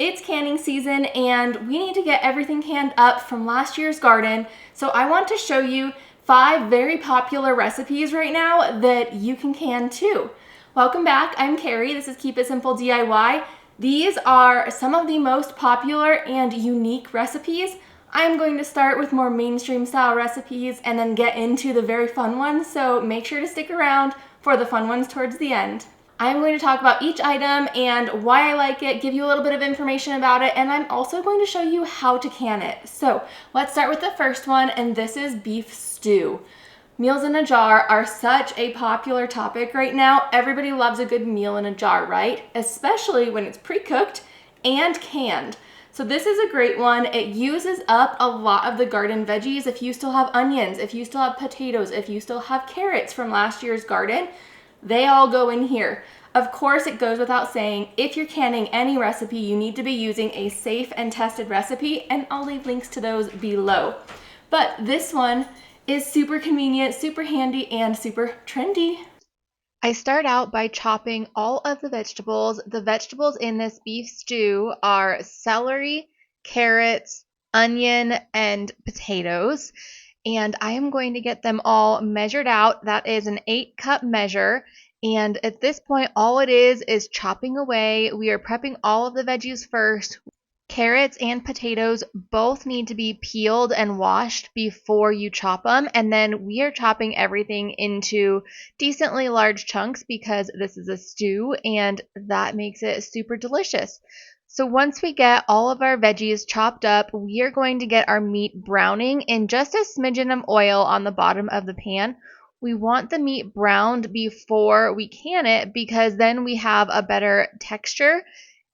It's canning season and we need to get everything canned up from last year's garden. So I want to show you 5 very popular recipes right now that you can can too. Welcome back, I'm Carrie. This is Keep It Simple DIY. These are some of the most popular and unique recipes. I'm going to start with more mainstream style recipes and then get into the very fun ones, so make sure to stick around for the fun ones towards the end. I'm going to talk about each item and why I like it, give you a little bit of information about it, and I'm also going to show you how to can it. So let's start with the first one, and this is beef stew. Meals in a jar are such a popular topic right now. Everybody loves a good meal in a jar, right? Especially when it's pre-cooked and canned. So this is a great one. It uses up a lot of the garden veggies. If you still have onions, if you still have potatoes, if you still have carrots from last year's garden, they all go in here. Of course, it goes without saying, if you're canning any recipe, you need to be using a safe and tested recipe, and I'll leave links to those below. But this one is super convenient, super handy, and super trendy. I start out by chopping all of the vegetables. The vegetables in this beef stew are celery, carrots, onion, and potatoes. And I am going to get them all measured out. That is an 8-cup measure. And at this point, all it is chopping away. We are prepping all of the veggies first. Carrots and potatoes both need to be peeled and washed before you chop them. And then we are chopping everything into decently large chunks because this is a stew and that makes it super delicious. So once we get all of our veggies chopped up, we are going to get our meat browning in just a smidgen of oil on the bottom of the pan. We want the meat browned before we can it because then we have a better texture.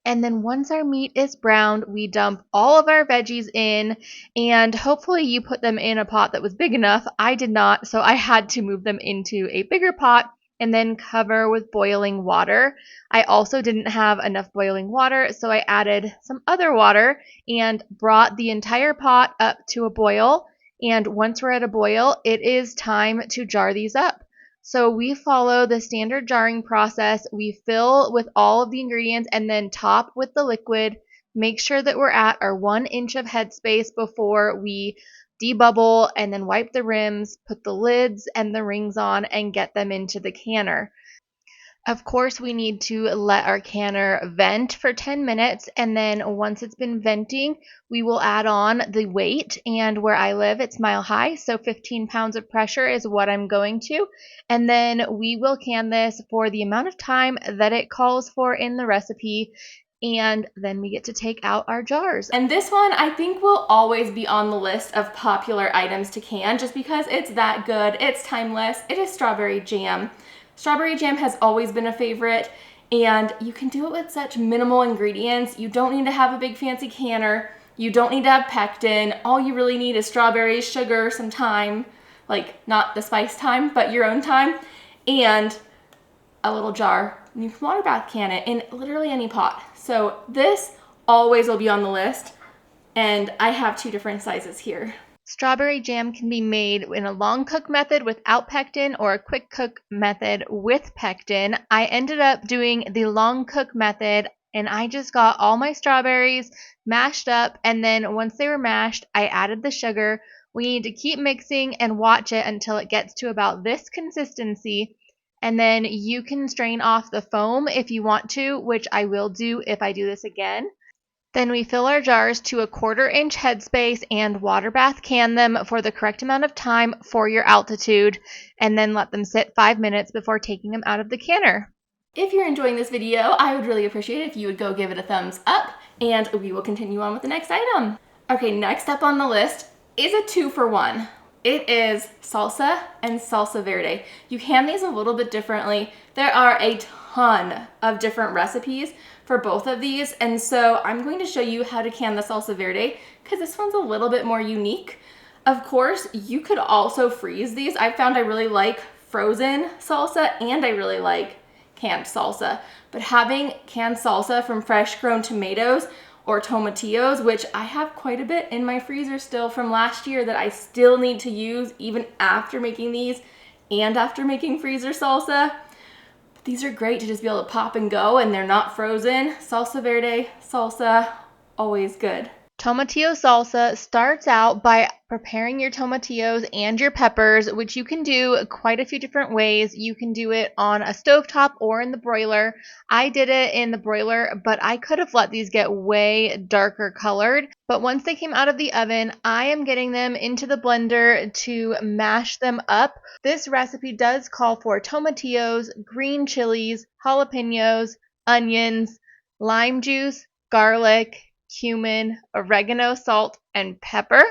And then once our meat is browned, we dump all of our veggies in, and hopefully you put them in a pot that was big enough. I did not, so I had to move them into a bigger pot and then cover with boiling water. I also didn't have enough boiling water, so I added some other water and brought the entire pot up to a boil. And once we're at a boil, it is time to jar these up. So we follow the standard jarring process. We fill with all of the ingredients and then top with the liquid. Make sure that we're at our 1 inch of headspace before we debubble, and then wipe the rims, put the lids and the rings on, and get them into the canner. Of course, we need to let our canner vent for 10 minutes, and then once it's been venting, we will add on the weight, and where I live, it's mile high, so 15 pounds of pressure is what I'm going to, and then we will can this for the amount of time that it calls for in the recipe, and then we get to take out our jars. And this one I think will always be on the list of popular items to can just because it's that good, it's timeless. It is strawberry jam. Strawberry jam has always been a favorite, and you can do it with such minimal ingredients. You don't need to have a big fancy canner. You don't need to have pectin. All you really need is strawberries, sugar, some thyme, like not the spice thyme, but your own thyme, and a little jar. You can water bath can it in literally any pot. So this always will be on the list, and I have 2 different sizes here. Strawberry jam can be made in a long cook method without pectin or a quick cook method with pectin. I ended up doing the long cook method, and I just got all my strawberries mashed up, and then once they were mashed, I added the sugar. We need to keep mixing and watch it until it gets to about this consistency, and then you can strain off the foam if you want to, which I will do if I do this again. Then we fill our jars to a 1/4 inch headspace and water bath can them for the correct amount of time for your altitude, and then let them sit 5 minutes before taking them out of the canner. If you're enjoying this video, I would really appreciate it if you would go give it a thumbs up, and we will continue on with the next item. Okay, next up on the list is a 2-for-1. It is salsa and salsa verde. You can these a little bit differently. There are a ton of different recipes for both of these, and so I'm going to show you how to can the salsa verde because this one's a little bit more unique. Of course, you could also freeze these. I found I really like frozen salsa and I really like canned salsa, but having canned salsa from fresh grown tomatoes or tomatillos, which I have quite a bit in my freezer still from last year that I still need to use even after making these and after making freezer salsa. These are great to just be able to pop and go, and they're not frozen. Salsa verde, salsa, always good. Tomatillo salsa starts out by preparing your tomatillos and your peppers, which you can do quite a few different ways. You can do it on a stovetop or in the broiler. I did it in the broiler, but I could have let these get way darker colored. But once they came out of the oven, I am getting them into the blender to mash them up. This recipe does call for tomatillos, green chilies, jalapenos, onions, lime juice, garlic, cumin, oregano, salt, and pepper.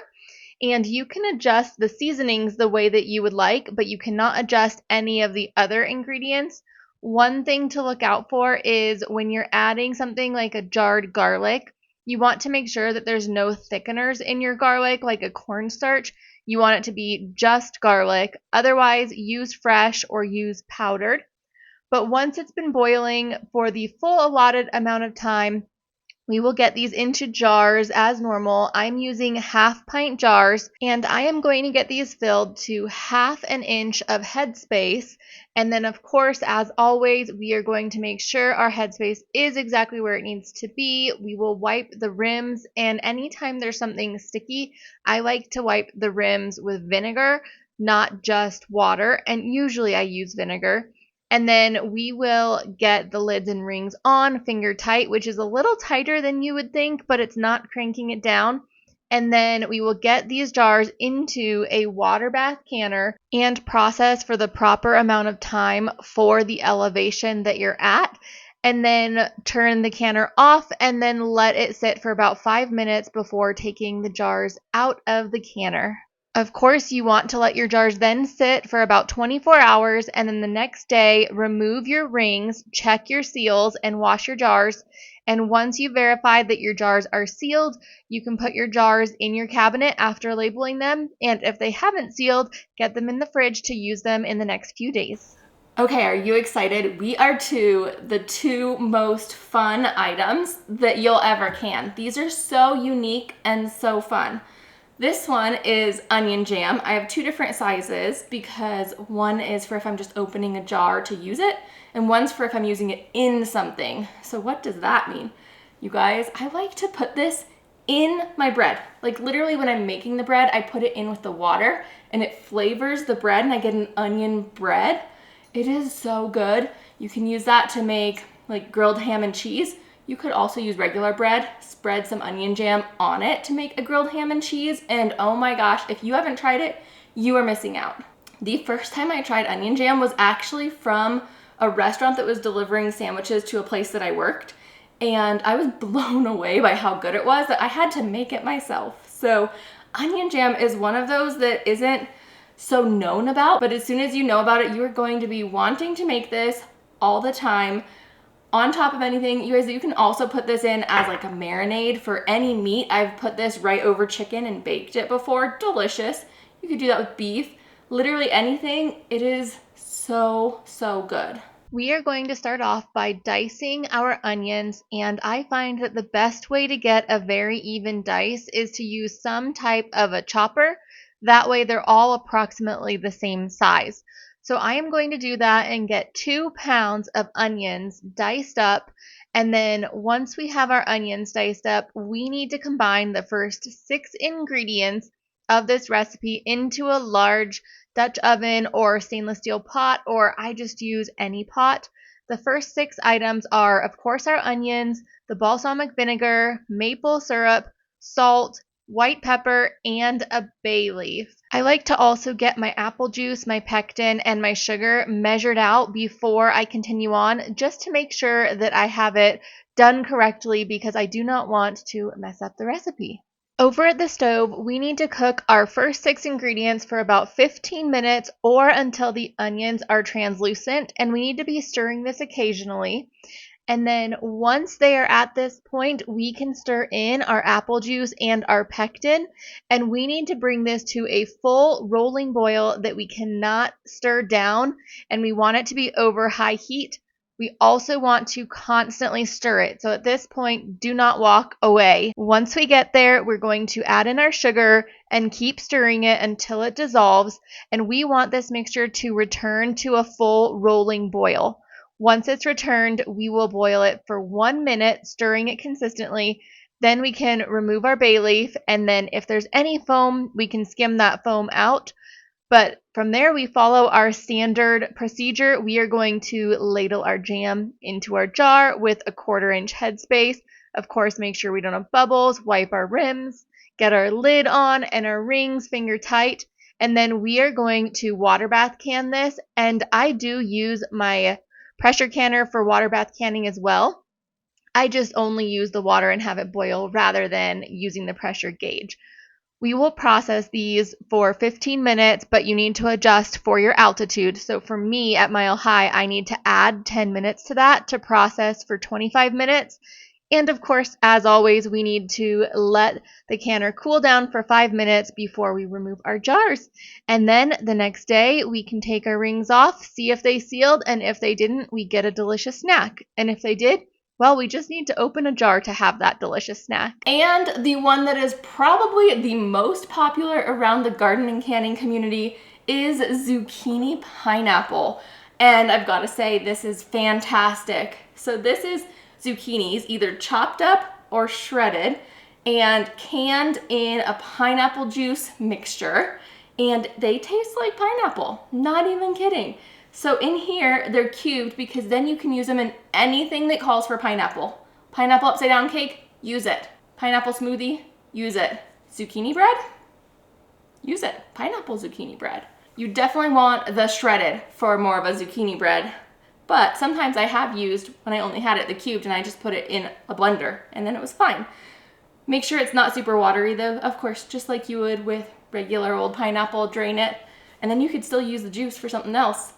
And you can adjust the seasonings the way that you would like, but you cannot adjust any of the other ingredients. One thing to look out for is when you're adding something like a jarred garlic, you want to make sure that there's no thickeners in your garlic, like a cornstarch. You want it to be just garlic. Otherwise, use fresh or use powdered. But once it's been boiling for the full allotted amount of time, we will get these into jars as normal. I'm using 1/2 pint jars, and I am going to get these filled to 1/2 inch of headspace. And then, of course, as always, we are going to make sure our headspace is exactly where it needs to be. We will wipe the rims, and anytime there's something sticky, I like to wipe the rims with vinegar, not just water, and usually I use vinegar. And then we will get the lids and rings on finger tight, which is a little tighter than you would think, but it's not cranking it down. And then we will get these jars into a water bath canner and process for the proper amount of time for the elevation that you're at. And then turn the canner off and then let it sit for about 5 minutes before taking the jars out of the canner. Of course, you want to let your jars then sit for about 24 hours, and then the next day, remove your rings, check your seals, and wash your jars. And once you verify that your jars are sealed, you can put your jars in your cabinet after labeling them, and if they haven't sealed, get them in the fridge to use them in the next few days. Okay, are you excited? We are to the 2 most fun items that you'll ever can. These are so unique and so fun. This one is onion jam. I have 2 different sizes because one is for if I'm just opening a jar to use it, and one's for if I'm using it in something. So what does that mean? You guys, I like to put this in my bread. Like literally when I'm making the bread, I put it in with the water and it flavors the bread and I get an onion bread. It is so good. You can use that to make like grilled ham and cheese. You could also use regular bread, spread some onion jam on it to make a grilled ham and cheese, and oh my gosh, if you haven't tried it, you are missing out. The first time I tried onion jam was actually from a restaurant that was delivering sandwiches to a place that I worked, and I was blown away by how good it was that I had to make it myself. So onion jam is one of those that isn't so known about, but as soon as you know about it, you are going to be wanting to make this all the time. On top of anything, you guys, you can also put this in as like a marinade for any meat. I've put this right over chicken and baked it before. Delicious. You could do that with beef. Literally anything. It is so, so good. We are going to start off by dicing our onions, and I find that the best way to get a very even dice is to use some type of a chopper. That way they're all approximately the same size. So I am going to do that and get 2 pounds of onions diced up. And then once we have our onions diced up, we need to combine the first 6 ingredients of this recipe into a large Dutch oven or stainless steel pot, or I just use any pot. The first 6 items are, of course, our onions, the balsamic vinegar, maple syrup, salt, white pepper, and a bay leaf. I like to also get my apple juice, my pectin, and my sugar measured out before I continue on, just to make sure that I have it done correctly because I do not want to mess up the recipe. Over at the stove, we need to cook our first 6 ingredients for about 15 minutes or until the onions are translucent, and we need to be stirring this occasionally. And then once they are at this point, we can stir in our apple juice and our pectin, and we need to bring this to a full rolling boil that we cannot stir down, and we want it to be over high heat. We also want to constantly stir it. So at this point, do not walk away. Once we get there, we're going to add in our sugar and keep stirring it until it dissolves, and we want this mixture to return to a full rolling boil. Once it's returned, we will boil it for 1 minute, stirring it consistently. Then we can remove our bay leaf, and then if there's any foam, we can skim that foam out. But from there, we follow our standard procedure. We are going to ladle our jam into our jar with a 1/4 inch headspace. Of course, make sure we don't have bubbles, wipe our rims, get our lid on and our rings finger tight. And then we are going to water bath can this. And I do use my pressure canner for water bath canning as well. I just only use the water and have it boil rather than using the pressure gauge. We will process these for 15 minutes, but you need to adjust for your altitude. So for me at Mile High, I need to add 10 minutes to that to process for 25 minutes. And of course, as always, we need to let the canner cool down for 5 minutes before we remove our jars. And then the next day, we can take our rings off, see if they sealed, and if they didn't, we get a delicious snack. And if they did, well, we just need to open a jar to have that delicious snack. And the one that is probably the most popular around the garden and canning community is zucchini pineapple. And I've got to say, this is fantastic. So this is zucchinis, either chopped up or shredded and canned in a pineapple juice mixture. And they taste like pineapple, not even kidding. So in here, they're cubed because then you can use them in anything that calls for pineapple. Pineapple upside down cake, use it. Pineapple smoothie, use it. Zucchini bread, use it. Pineapple zucchini bread. You definitely want the shredded for more of a zucchini bread, but sometimes I have used, when I only had it, the cubed, and I just put it in a blender and then it was fine. Make sure it's not super watery though, of course, just like you would with regular old pineapple, drain it, and then you could still use the juice for something else.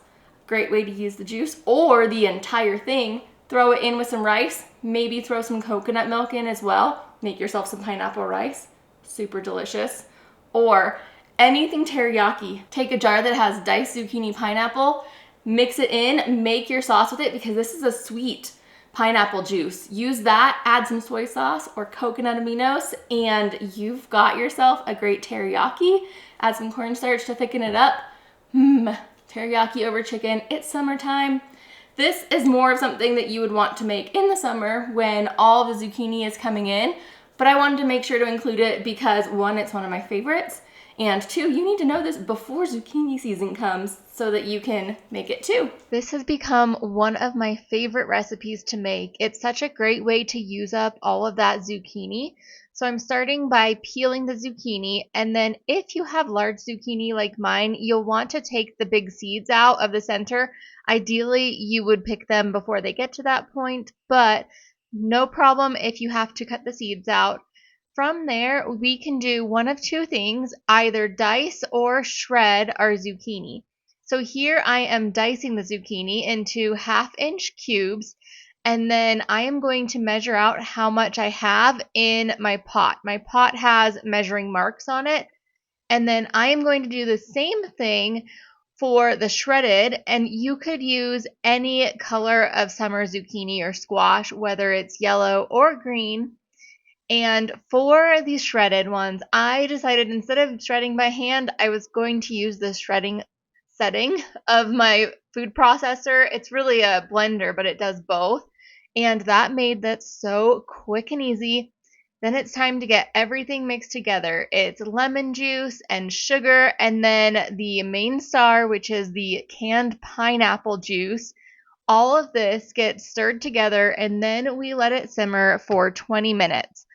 Great way to use the juice or the entire thing. Throw it in with some rice, maybe throw some coconut milk in as well. Make yourself some pineapple rice, super delicious. Or anything teriyaki. Take a jar that has diced zucchini pineapple, mix it in, make your sauce with it because this is a sweet pineapple juice. Use that, add some soy sauce or coconut aminos, and you've got yourself a great teriyaki. Add some cornstarch to thicken it up. Teriyaki over chicken. It's summertime. This is more of something that you would want to make in the summer when all the zucchini is coming in, but I wanted to make sure to include it because 1, it's one of my favorites, and 2, you need to know this before zucchini season comes so that you can make it too. This has become one of my favorite recipes to make. It's such a great way to use up all of that zucchini. So I'm starting by peeling the zucchini, and then if you have large zucchini like mine, you'll want to take the big seeds out of the center. Ideally, you would pick them before they get to that point, but no problem if you have to cut the seeds out. From there, we can do one of 2 things, either dice or shred our zucchini. So here I am dicing the zucchini into 1/2 inch cubes. And then I am going to measure out how much I have in my pot. My pot has measuring marks on it. And then I am going to do the same thing for the shredded. And you could use any color of summer zucchini or squash, whether it's yellow or green. And for these shredded ones, I decided instead of shredding by hand, I was going to use the shredding setting of my food processor. It's really a blender, but it does both. And that made that so quick and easy. Then it's time to get everything mixed together. It's lemon juice and sugar, and then the main star, which is the canned pineapple juice. All of this gets stirred together, and then we let it simmer for 20 minutes.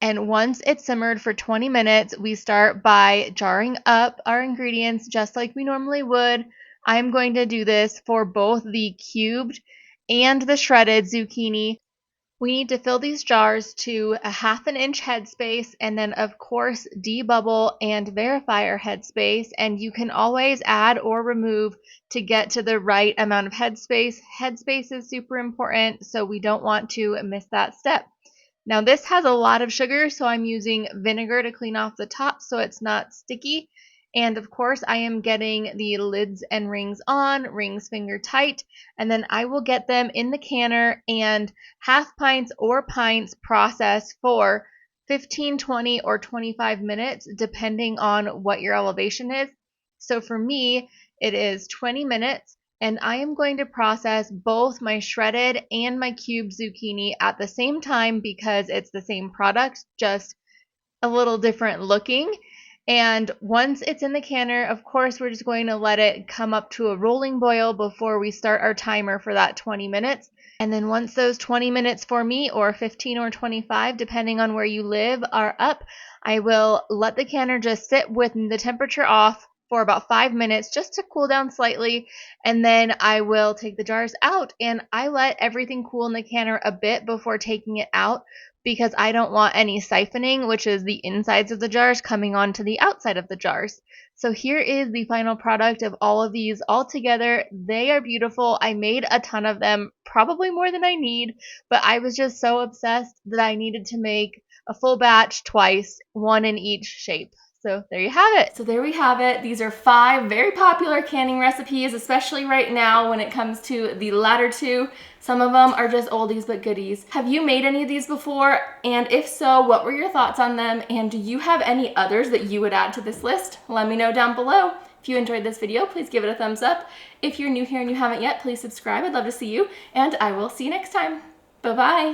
And once it's simmered for 20 minutes, we start by jarring up our ingredients just like we normally would. I'm going to do this for both the cubed and the shredded zucchini. We need to fill these jars to a 1/2 inch headspace, and then of course debubble and verify our headspace. And you can always add or remove to get to the right amount of headspace. Headspace is super important, so we don't want to miss that step. Now this has a lot of sugar, so I'm using vinegar to clean off the top so it's not sticky. And of course I am getting the lids and rings on, rings finger tight, and then I will get them in the canner and 1/2 pints or pints process for 15, 20, or 25 minutes depending on what your elevation is. So for me, it is 20 minutes. And I am going to process both my shredded and my cubed zucchini at the same time because it's the same product, just a little different looking. And once it's in the canner, of course, we're just going to let it come up to a rolling boil before we start our timer for that 20 minutes. And then once those 20 minutes for me, or 15 or 25, depending on where you live, are up, I will let the canner just sit with the temperature off for about 5 minutes just to cool down slightly. And then I will take the jars out, and I let everything cool in the canner a bit before taking it out, because I don't want any siphoning, which is the insides of the jars coming onto the outside of the jars. So here is the final product of all of these all together. They are beautiful. I made a ton of them, probably more than I need, but I was just so obsessed that I needed to make a full batch twice, one in each shape. So there you have it. So there we have it. These are 5 very popular canning recipes, especially right now when it comes to the latter 2. Some of them are just oldies but goodies. Have you made any of these before? And if so, what were your thoughts on them? And do you have any others that you would add to this list? Let me know down below. If you enjoyed this video, please give it a thumbs up. If you're new here and you haven't yet, please subscribe. I'd love to see you. And I will see you next time. Bye-bye.